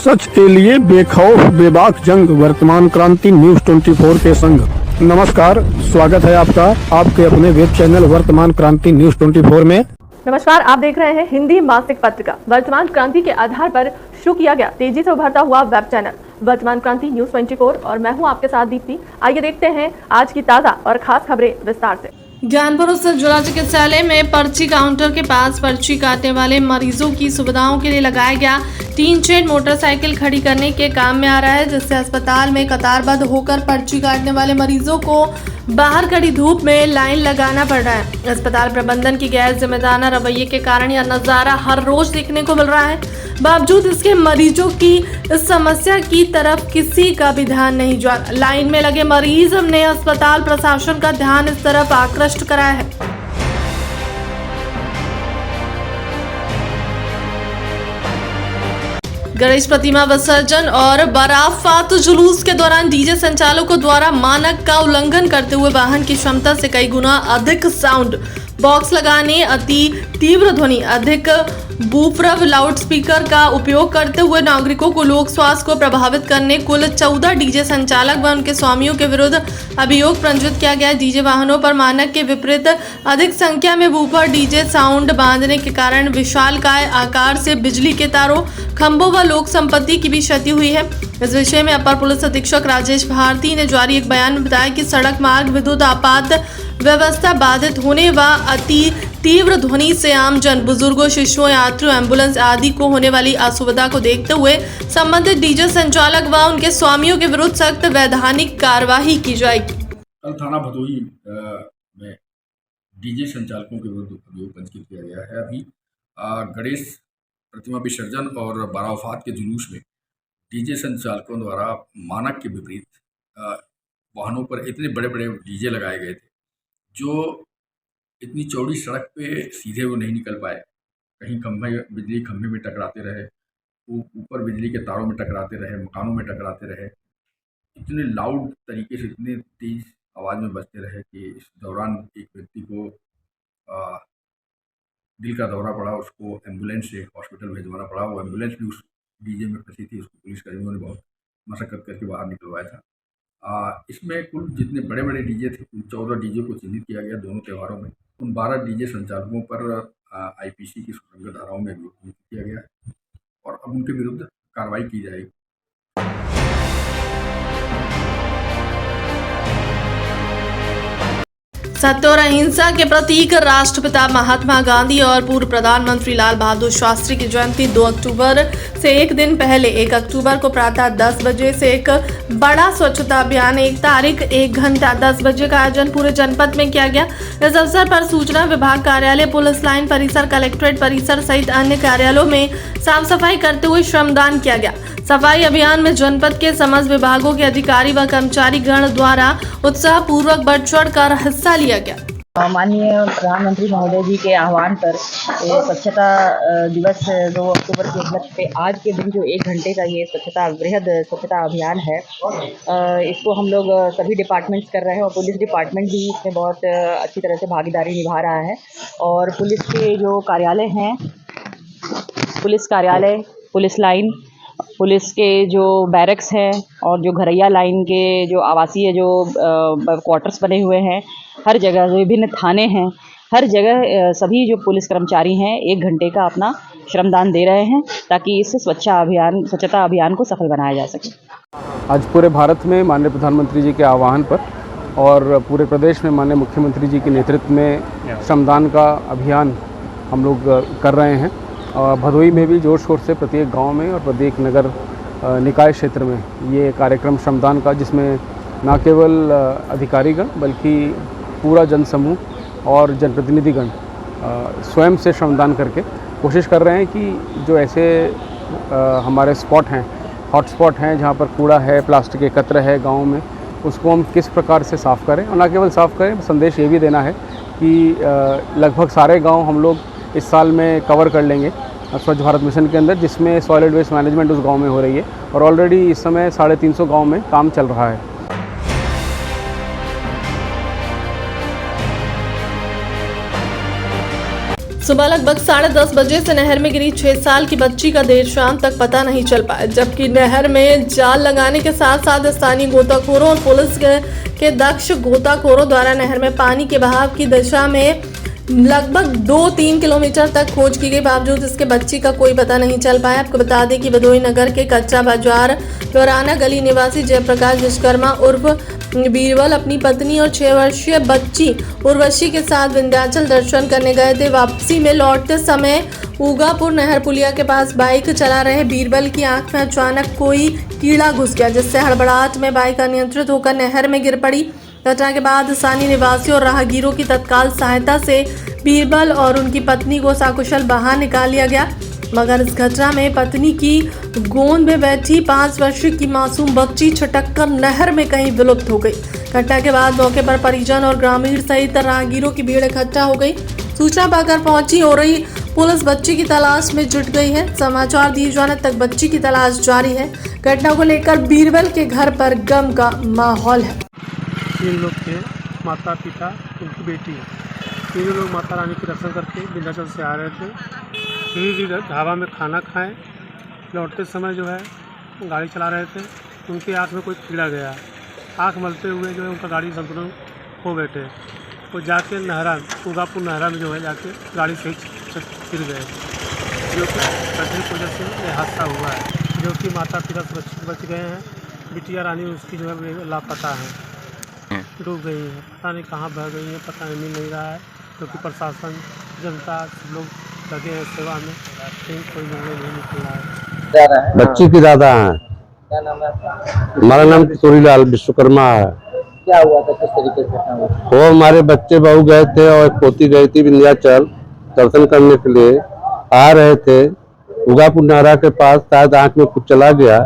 सच के लिए बेखौफ बेबाक जंग, वर्तमान क्रांति न्यूज 24 के संग। नमस्कार, स्वागत है आपका आपके अपने वेब चैनल वर्तमान क्रांति न्यूज 24 में। नमस्कार, आप देख रहे हैं हिंदी मासिक पत्रिका वर्तमान क्रांति के आधार पर शुरू किया गया तेजी से उभरता हुआ वेब चैनल वर्तमान क्रांति न्यूज 24 और मैं हूं आपके साथ दीप्ति। आइए देखते हैं आज की ताजा और खास खबरें विस्तार से। ज्ञानपुर स्थित जिला चिकित्सालय में पर्ची काउंटर के पास पर्ची काटने वाले मरीजों की सुविधाओं के लिए लगाया गया टीन शेड मोटरसाइकिल खड़ी करने के काम में आ रहा है, जिससे अस्पताल में कतारबद्ध होकर पर्ची काटने वाले मरीजों को बाहर कड़ी धूप में लाइन लगाना पड़ रहा है। अस्पताल प्रबंधन की गैर जिम्मेदाराना रवैये के कारण यह नजारा हर रोज देखने को मिल रहा है। बावजूद इसके मरीजों की इस समस्या की तरफ किसी का भी ध्यान नहीं जा रहा। लाइन में लगे मरीज ने अस्पताल प्रशासन का ध्यान इस तरफ आकृष्ट कराया है। गणेश प्रतिमा विसर्जन और बारात जुलूस के दौरान डीजे संचालकों द्वारा मानक का उल्लंघन करते हुए वाहन की क्षमता से कई गुना अधिक साउंड बॉक्स लगाने, अति तीव्र ध्वनि, अधिक बूफर लाउडस्पीकर का उपयोग करते हुए नागरिकों को लोक स्वास्थ्य को प्रभावित करने कुल 14 डीजे संचालक व उनके स्वामियों के विरुद्ध अभियोग पंजीकृत किया गया। डीजे वाहनों पर मानक के विपरीत अधिक संख्या में बूफर डीजे साउंड बांधने के कारण विशालकाय आकार से बिजली के तारों, खंभों व लोक संपत्ति की भी क्षति हुई है। इस विषय में अपर पुलिस अधीक्षक राजेश भारती ने जारी एक बयान में बताया कि सड़क मार्ग विद्युत आपात व्यवस्था बाधित होने व अति तीव्र ध्वनि से आमजन, बुजुर्गों, शिशुओं, यात्रियों, एम्बुलेंस आदि को होने वाली असुविधा को देखते हुए संबंधित डीजे संचालक व उनके स्वामियों के विरुद्ध सख्त वैधानिक कार्यवाही की जाएगी। कल थाना भदोही में डीजे संचालकों के विरुद्ध अभियोग पंजीकृत किया गया है। अभी गणेश प्रतिमा विसर्जन और बारात के जुलूस में डीजे संचालकों द्वारा मानक के विपरीत वाहनों पर इतने बड़े बड़े डीजे लगाए गए थे जो इतनी चौड़ी सड़क पे सीधे वो नहीं निकल पाए। कहीं बिजली खंभे में टकराते रहे, ऊपर बिजली के तारों में टकराते रहे, मकानों में टकराते रहे, इतने लाउड तरीके से इतने तेज आवाज़ में बजते रहे कि इस दौरान एक व्यक्ति को दिल का दौरा पड़ा, उसको एम्बुलेंस से हॉस्पिटल भिजवाना पड़ा। वो एम्बुलेंस भी उस डीजे में फंसी थी, उसको पुलिसकर्मियों ने बहुत मशक्कत करके बाहर निकलवाया था। इसमें कुल जितने बड़े बड़े डीजे थे, उन 14 डीजे को चिन्हित किया गया दोनों त्योहारों में। उन 12 डीजे संचालकों पर आईपीसी की सुसंगत धाराओं में अभियोग किया गया है और अब उनके विरुद्ध कार्रवाई की जाएगी। सत्य और अहिंसा के प्रतीक राष्ट्रपिता महात्मा गांधी और पूर्व प्रधानमंत्री लाल बहादुर शास्त्री की जयंती 2 अक्टूबर से एक दिन पहले 1 अक्टूबर को प्रातः 10 बजे से एक बड़ा स्वच्छता अभियान 1 तारीख 1 घंटा 10 बजे का आयोजन पूरे जनपद में किया गया। इस अवसर पर सूचना विभाग कार्यालय, पुलिस लाइन परिसर, कलेक्ट्रेट परिसर सहित अन्य कार्यालयों में साफ सफाई करते हुए श्रमदान किया गया। सफाई अभियान में जनपद के समस्त विभागों के अधिकारी व कर्मचारी गण द्वारा उत्साह पूर्वक बढ़ चढ़ कर हिस्सा लिया गया। माननीय प्रधानमंत्री महोदय जी के आह्वान पर स्वच्छता दिवस 2 अक्टूबर के उपलक्ष्य पे आज के दिन जो 1 घंटे का ये वृहद स्वच्छता अभियान है, इसको हम लोग सभी डिपार्टमेंट्स कर रहे हैं और पुलिस डिपार्टमेंट भी इसमें बहुत अच्छी तरह से भागीदारी निभा रहा है। और पुलिस के जो कार्यालय हैं, पुलिस कार्यालय, पुलिस लाइन, पुलिस के जो बैरक्स हैं और जो घरैया लाइन के जो आवासीय जो क्वार्टर्स बने हुए हैं, हर जगह जो विभिन्न थाने हैं, हर जगह सभी जो पुलिस कर्मचारी हैं 1 घंटे का अपना श्रमदान दे रहे हैं ताकि इस स्वच्छता अभियान को सफल बनाया जा सके। आज पूरे भारत में माननीय प्रधानमंत्री जी के आह्वान पर और पूरे प्रदेश में माननीय मुख्यमंत्री जी के नेतृत्व में श्रमदान का अभियान हम लोग कर रहे हैं। भदोही में भी जोर शोर से प्रत्येक गांव में और प्रत्येक नगर निकाय क्षेत्र में ये कार्यक्रम श्रमदान का, जिसमें न केवल अधिकारीगण बल्कि पूरा जनसमूह और जनप्रतिनिधिगण स्वयं से श्रमदान करके कोशिश कर रहे हैं कि जो ऐसे हमारे स्पॉट हैं, हॉटस्पॉट हैं जहां पर कूड़ा है, प्लास्टिक एकत्र है गाँव में, उसको हम किस प्रकार से साफ़ करें। और न केवल साफ़ करें, संदेश ये भी देना है कि लगभग सारे गाँव हम लोग इस साल में कवर कर लेंगे स्वच्छ भारत मिशन के अंदर, जिसमें सॉलिड वेस्ट मैनेजमेंट उस गांव में हो रही है और ऑलरेडी इस समय 350 गांव में काम चल रहा है। सुबह लगभग 10:30 बजे से नहर में गिरी 6 साल की बच्ची का देर शाम तक पता नहीं चल पाया, जबकि नहर में जाल लगाने के साथ साथ स्थानीय गोताखोरों और पुलिस के दक्ष गोताखोरों द्वारा नहर में पानी के बहाव की दिशा में लगभग 2-3 किलोमीटर तक खोज की गई, बावजूद इसके बच्ची का कोई पता नहीं चल पाया। आपको बता दें कि भदोही नगर के कच्चा बाजार लोराना गली निवासी जयप्रकाश विश्वकर्मा उर्फ बीरबल अपनी पत्नी और 6 वर्षीय बच्ची उर्वशी के साथ विंध्याचल दर्शन करने गए थे। वापसी में लौटते समय उगापुर नहर पुलिया के पास बाइक चला रहे बीरबल की आंख में अचानक कोई कीड़ा घुस गया, जिससे हड़बड़ाहट में बाइक अनियंत्रित होकर नहर में गिर पड़ी। घटना के बाद स्थानीय निवासियों और राहगीरों की तत्काल सहायता से बीरबल और उनकी पत्नी को सकुशल बाहर निकाल लिया गया, मगर इस घटना में पत्नी की गोद में बैठी 5 वर्षीय की मासूम बच्ची छटक कर नहर में कहीं विलुप्त हो गई। घटना के बाद मौके पर परिजन और ग्रामीण सहित राहगीरों की भीड़ इकट्ठा हो गई। सूचना पाकर पहुंची हो रही पुलिस बच्ची की तलाश में जुट गई है। समाचार दिए जाने तक बच्ची की तलाश जारी है। घटना को लेकर बीरबल के घर पर गम का माहौल है। 3 लोग थे, माता पिता उनकी बेटी। 3 लोग माता रानी के दर्शन करके विंध्याचल से आ रहे थे। श्री ढाबा में खाना खाएं, लौटते समय जो है गाड़ी चला रहे थे, उनकी आँख में कोई कीड़ा गया। आँख मलते हुए जो है उनका गाड़ी संतुलन खो बैठे, वो जाके नहरा उगापुर नहरा में जो है जाके गाड़ी से गिर गए, जो कि तकलीफ की वजह से यह हादसा हुआ है। जो कि माता पिता सुरक्षित बच गए हैं, बिटिया रानी उसकी जो है लापता है, डूब गई है। पता नहीं कहाँ बह गई है, पता नहीं मिल नहीं रहा है, क्योंकि प्रशासन जनता सब लोग लगे हैं सेवा में, लेकिन कोई निर्णय नहीं निकल रहा है। बच्ची की दादा हैं। क्या नाम है आपका? हमारा नाम किशोरीलाल विश्वकर्मा है। क्या हुआ था, किस तरीके से घटना हुई? वो हमारे बच्चे बहू गए थे और एक पोती गई थी विंध्याचल दर्शन करने के लिए। आ रहे थे उगापुर नहरा के पास, शायद आंख में कुछ चला गया,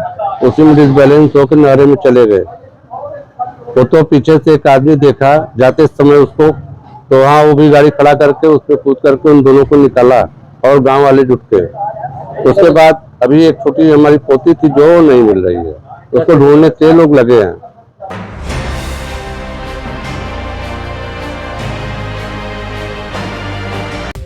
उसी में डिसबैलेंस होकर नहरे में चले गए। वो तो पीछे से एक आदमी देखा जाते समय उसको, तो वहाँ वो भी गाड़ी खड़ा करके उसमें कूद करके उन दोनों को निकाला और गांव वाले जुट गए। उसके बाद अभी एक छोटी हमारी पोती थी जो नहीं मिल रही है, उसको ढूंढने 6 लोग लगे हैं।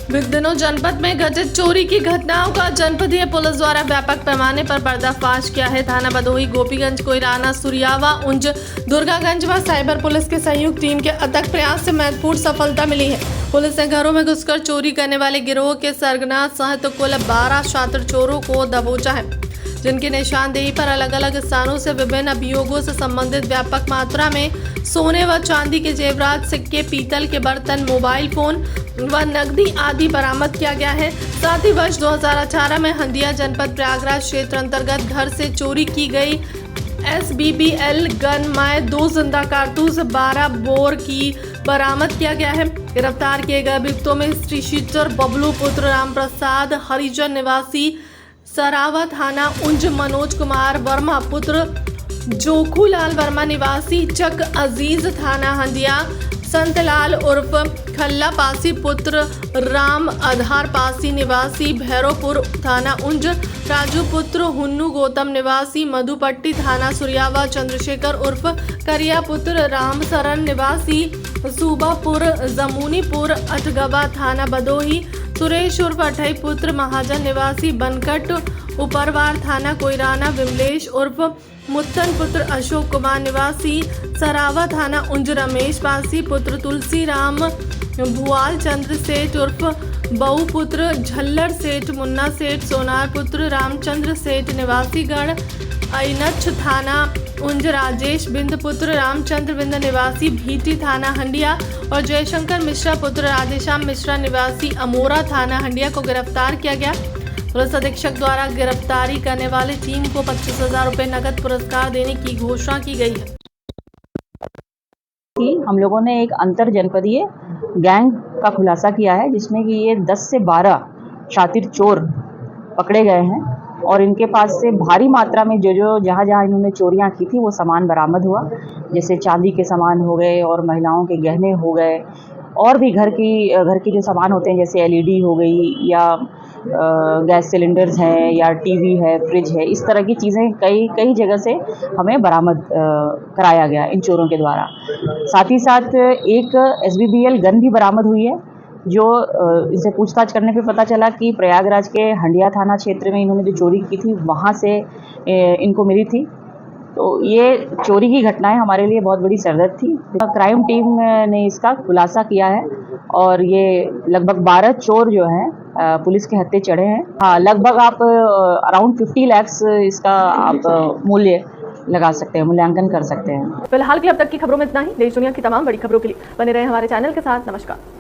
बीते दिनों जनपद में घटित चोरी की घटनाओं का जनपदीय पुलिस द्वारा व्यापक पैमाने पर पर्दाफाश किया है। थाना भदोही, गोपीगंज, कोइराना, सुरियावा, उंज, दुर्गागंज व साइबर पुलिस के संयुक्त टीम के अथक प्रयास से महत्वपूर्ण सफलता मिली है। पुलिस ने घरों में घुसकर चोरी करने वाले गिरोह के सरगना सहित कुल 12 छात्र चोरों को दबोचा है, जिनकी निशानदेही पर अलग अलग स्थानों से विभिन्न अभियोगों से संबंधित व्यापक मात्रा में सोने व चांदी के जेवरात, सिक्के, पीतल के बर्तन, मोबाइल फोन व नकदी आदि बरामद किया गया है। साथ ही वर्ष 2018 में हंडिया जनपद प्रयागराज क्षेत्र अंतर्गत घर से चोरी की गई SBBL गन में 2 जिंदा कारतूस 12 बोर की बरामद किया गया है। गिरफ्तार किए गए अभियुक्तों में श्रीशीतर बबलू पुत्र राम प्रसाद हरिजन निवासी सरावा थाना उंज, मनोज कुमार वर्मा पुत्र जोखूलाल वर्मा निवासी चक अजीज थाना हंडिया, संतलाल उर्फ खल्ला पासी पुत्र राम आधार पासी निवासी भैरवपुर थाना उंज, राजू पुत्र हुन्नू गौतम निवासी मधुपट्टी थाना सुरियावा, चंद्रशेखर उर्फ करिया पुत्र राम सरन निवासी सूबापुर जमुनीपुर अठगवा थाना भदोही, सुरेश उर्फ अठई पुत्र महाजन निवासी बनकट उपरवार थाना कोइराना, विमलेश उर्फ मुत्तन पुत्र अशोक कुमार निवासी सरावा थाना उंज, रमेश पासी पुत्र तुलसी राम भुआल चंद्र सेठ उर्फ बहू पुत्र झल्लर सेठ, मुन्ना सेठ सोनार पुत्र रामचंद्र सेठ निवासीगढ़ ऐनछ थाना उंज, राजेश बिंद पुत्र रामचंद्र बिंद निवासी भीटी थाना हंडिया और जयशंकर मिश्रा पुत्र राधेश्याम मिश्रा निवासी अमोरा थाना हंडिया को गिरफ्तार किया गया। पुलिस अधीक्षक द्वारा गिरफ्तारी करने वाली टीम को 25,000 रुपये नकद पुरस्कार देने की घोषणा की गई है। हम लोगों ने एक अंतर जनपदीय गैंग का खुलासा किया है, जिसमें कि ये 10 से 12 शातिर चोर पकड़े गए हैं और इनके पास से भारी मात्रा में जहाँ इन्होंने चोरियां की थी वो सामान बरामद हुआ, जैसे चांदी के सामान हो गए और महिलाओं के गहने हो गए, और भी घर की जो सामान होते हैं जैसे LED हो गई या गैस सिलेंडर्स हैं या टीवी है, फ्रिज है, इस तरह की चीज़ें कई जगह से हमें बरामद कराया गया इन चोरों के द्वारा। साथ ही साथ एक SBBL गन भी बरामद हुई है, जो इनसे पूछताछ करने पे पता चला कि प्रयागराज के हंडिया थाना क्षेत्र में इन्होंने जो चोरी की थी वहाँ से इनको मिली थी। तो ये चोरी की घटनाएं हमारे लिए बहुत बड़ी सरदर्द थी। क्राइम टीम ने इसका खुलासा किया है और ये लगभग 12 चोर जो हैं पुलिस के हत्थे चढ़े हैं। हाँ, लगभग आप अराउंड 50 लाख इसका आप मूल्य लगा सकते हैं, मूल्यांकन कर सकते हैं। फिलहाल के लिए अब तक की खबरों में इतना ही। देश दुनिया की तमाम बड़ी खबरों के लिए बने रहे हमारे चैनल के साथ। नमस्कार।